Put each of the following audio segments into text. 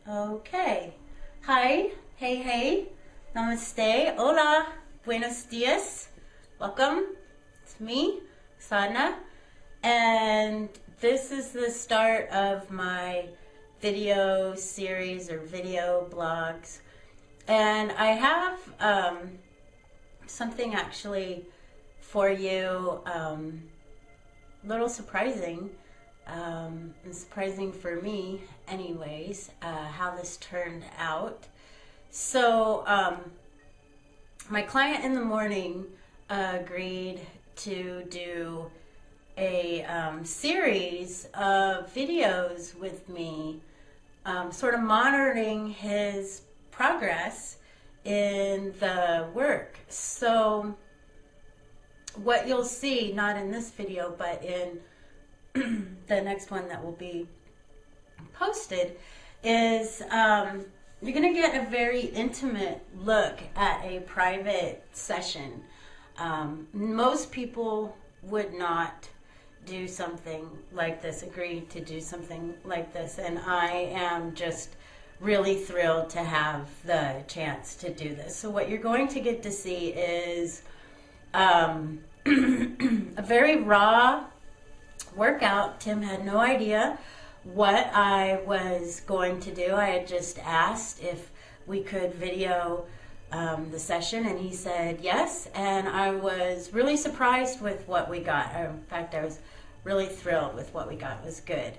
Okay. Hi. Hey, hey. Namaste. Hola. Buenos dias. Welcome. It's me, Sadhana. And this is the start of my video series or video blogs. And I have something actually for you, a little surprising. And surprising for me anyways, how this turned out. So my client in the morning agreed to do a series of videos with me, sort of monitoring his progress in the work. So what you'll see, not in this video, but in the next one that will be posted, is you're going to get a very intimate look at a private session. Most people would not do something like this, agree to do something like this, and I am just really thrilled to have the chance to do this. So what you're going to get to see is a very raw workout. Tim had no idea what I was going to do. I had just asked if we could video the session, and he said yes, and I was really surprised with what we got. In fact, I was really thrilled with what we got. It was good.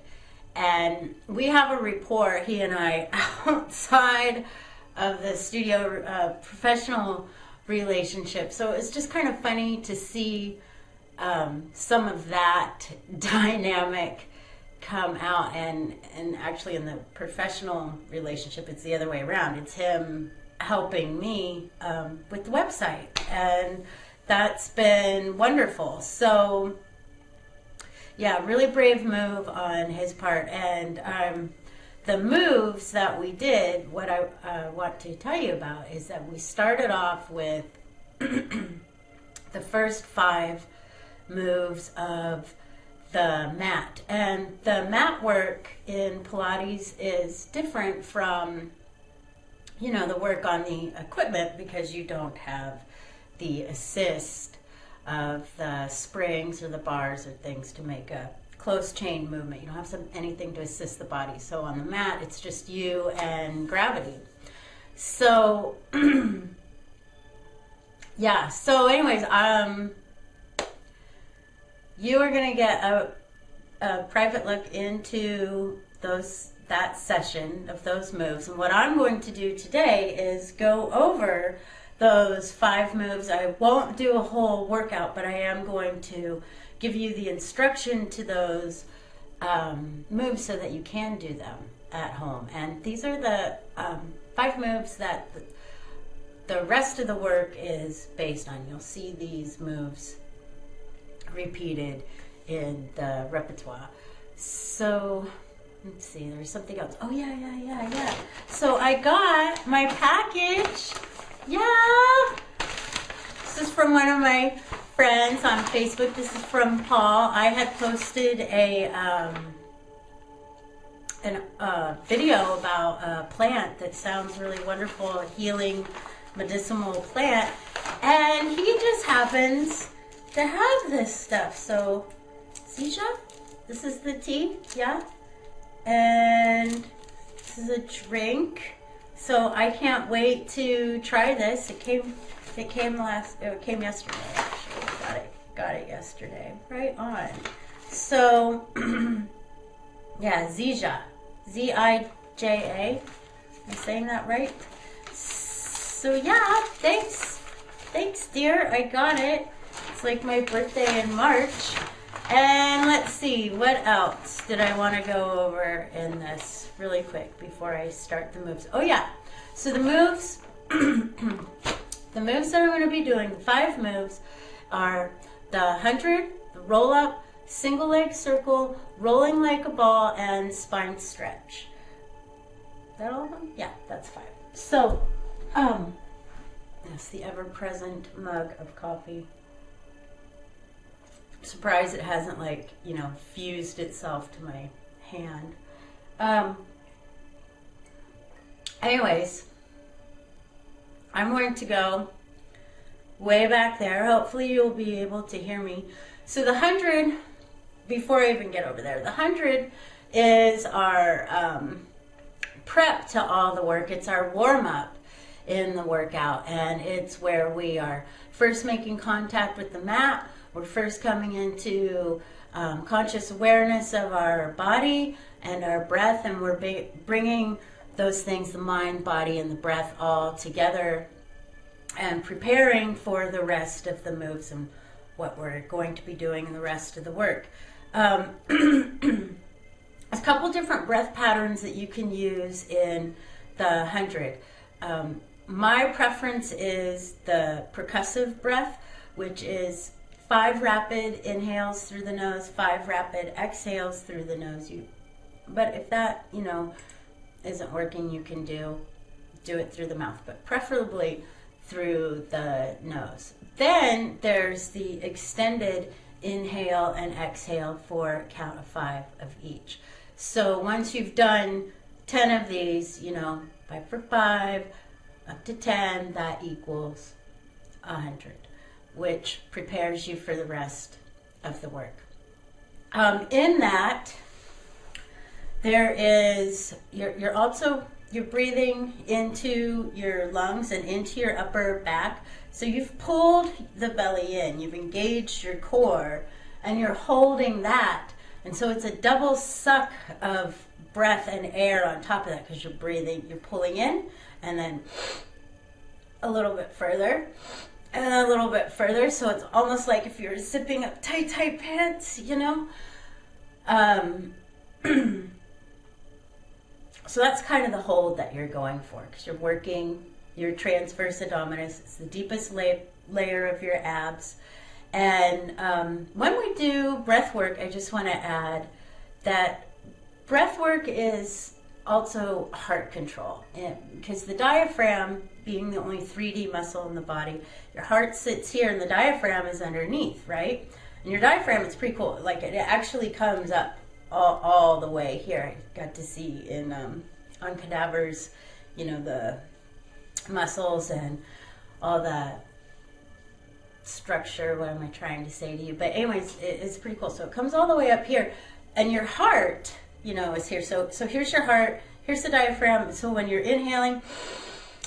And we have a rapport, he and I, outside of the studio, professional relationship. So it's just kind of funny to see some of that dynamic come out, and actually in the professional relationship it's the other way around. It's him helping me with the website, and that's been wonderful. So yeah, really brave move on his part. And the moves that we did, what I want to tell you about is that we started off with the first 5 moves of the mat. And the mat work in Pilates is different from, the work on the equipment, because you don't have the assist of the springs or the bars or things to make a close chain movement. You don't have anything to assist the body. So on the mat, it's just you and gravity. So, yeah. So anyways, you are going to get a private look into that session of those moves. And what I'm going to do today is go over those 5 moves. I won't do a whole workout, but I am going to give you the instruction to those moves so that you can do them at home. And these are the 5 moves that the rest of the work is based on. You'll see these moves repeated in the repertoire. So let's see, there's something else. Oh yeah. So I got my package. Yeah. This is from one of my friends on Facebook. This is from Paul. I had posted a video about a plant that sounds really wonderful, a healing medicinal plant, and he just happens to have this stuff. So, Zija, this is the tea, yeah? And this is a drink. So I can't wait to try this. It came yesterday, actually. Got it yesterday. Right on. So, yeah, Zija. Z-I-J-A. Am I saying that right? So yeah, thanks. Thanks, dear. I got it. It's like my birthday in March. And let's see, what else did I want to go over in this really quick before I start the moves? Oh yeah, so the moves, the moves that I'm going to be doing, the 5 moves, are the 100, the roll up, single leg circle, rolling like a ball, and spine stretch. Is that all of them? Yeah, that's 5. So, that's the ever-present mug of coffee. Surprised it hasn't fused itself to my hand. Anyways, I'm going to go way back there. Hopefully you'll be able to hear me. So the 100, before I even get over there, the 100 is our prep to all the work. It's our warm-up in the workout, and it's where we are first making contact with the mat. We're first coming into conscious awareness of our body and our breath, and we're bringing those things, the mind, body, and the breath, all together and preparing for the rest of the moves and what we're going to be doing in the rest of the work. There's a couple different breath patterns that you can use in the 100. My preference is the percussive breath, which is 5 rapid inhales through the nose, 5 rapid exhales through the nose. But if that, isn't working, you can do it through the mouth, but preferably through the nose. Then there's the extended inhale and exhale for a count of 5 of each. So once you've done 10 of these, 5 for 5, up to 10, that equals 100, which prepares you for the rest of the work. In that, there is, you're breathing into your lungs and into your upper back. So you've pulled the belly in, you've engaged your core, and you're holding that. And so it's a double suck of breath and air on top of that, because you're breathing, you're pulling in, and then a little bit further, and a little bit further. So it's almost like if you're zipping up tight pants, So that's kind of the hold that you're going for, because you're working your transverse abdominis. It's the deepest layer of your abs. And when we do breath work, I just want to add that breath work is also heart control, because the diaphragm, being the only 3D muscle in the body, your heart sits here and the diaphragm is underneath, right? And your diaphragm is pretty cool. Like, it actually comes up all the way here. I got to see in on cadavers, the muscles and all that structure. What am I trying to say to you? But anyways, it's pretty cool. So it comes all the way up here, and your heart, is here. So here's your heart, here's the diaphragm. So when you're inhaling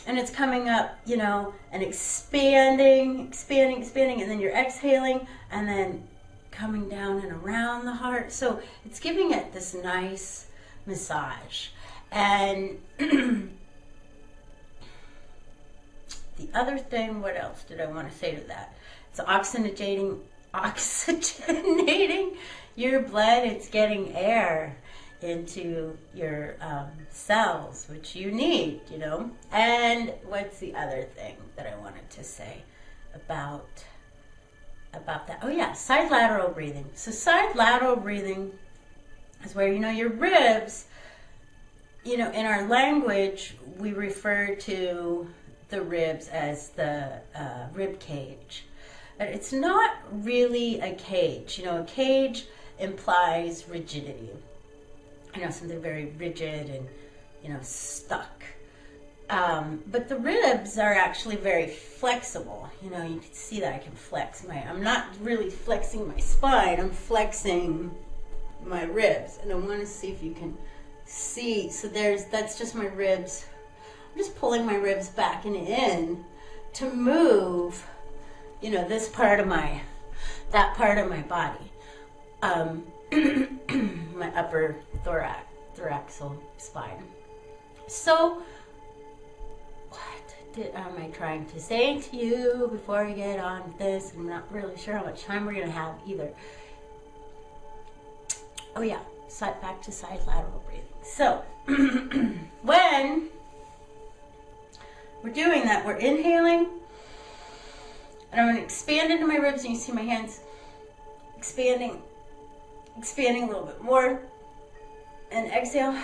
and it's coming up, and expanding, and then you're exhaling, and then coming down and around the heart. So it's giving it this nice massage. And the other thing, what else did I want to say to that? It's oxygenating your blood. It's getting air into your cells, which you need, And what's the other thing that I wanted to say about that? Oh yeah, side lateral breathing. So side lateral breathing is where, your ribs, in our language, we refer to the ribs as the rib cage. But it's not really a cage. A cage implies rigidity. Something very rigid and, stuck. But the ribs are actually very flexible. You can see that I can flex I'm not really flexing my spine, I'm flexing my ribs. And I want to see if you can see. So that's just my ribs. I'm just pulling my ribs back and in to move, that part of my body. My upper thoracic spine. So, what am I trying to say to you before I get on with this? I'm not really sure how much time we're going to have either. Oh yeah, back to side lateral breathing. So, when we're doing that, we're inhaling, and I'm going to expand into my ribs, and you see my hands expanding a little bit more, and exhale,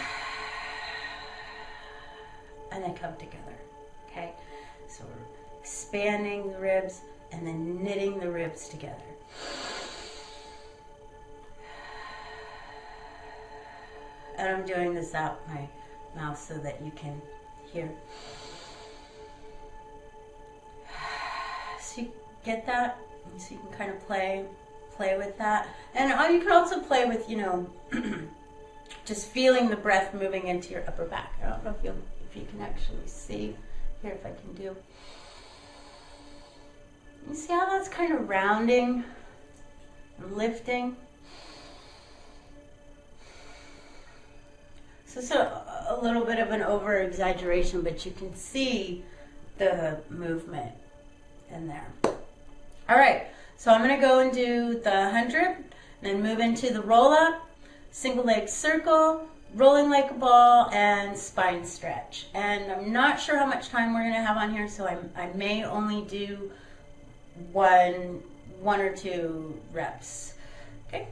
and then come together, okay? So we're expanding the ribs and then knitting the ribs together. And I'm doing this out my mouth so that you can here. So you get that? So you can kind of play with that. And you can also play with, you know, just feeling the breath moving into your upper back. I don't know if you can actually see here, if I can do. You see how that's kind of rounding and lifting? So it's a little bit of an over-exaggeration, but you can see the movement in there. All right, so I'm going to go and do the 100, and then move into the roll-up, single leg circle, rolling like a ball, and spine stretch. And I'm not sure how much time we're going to have on here, so I may only do one or two reps. Okay.